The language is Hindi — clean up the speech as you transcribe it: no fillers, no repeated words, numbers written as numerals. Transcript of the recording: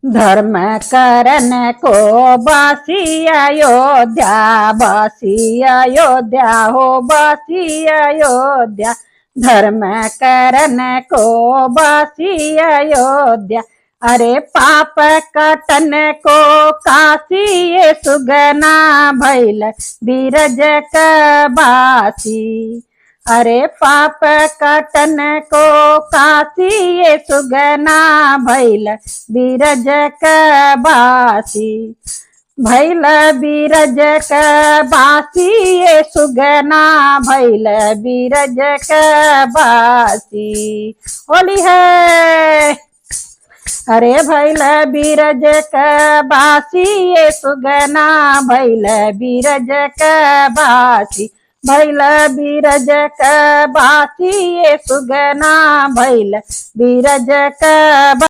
धर्म करन को बासी अयोध्या, बासी अयोध्या हो बासी अयोध्या। धर्म करन को बासी अयोध्या। अरे पाप कटन को काशी ये सुगना भैल बीरज कबासी। अरे पाप कटन को काशी ये सुगना भैल बीरज कबासी। भैल बीरज कबासी ये सुगना भैल बीरज कबासी। होली है। अरे भैल बीरज कबासी ये सुगना भैल बीरज कबासी। भैल बीरज कबासी ये सुगना भैल बीरज कबासी।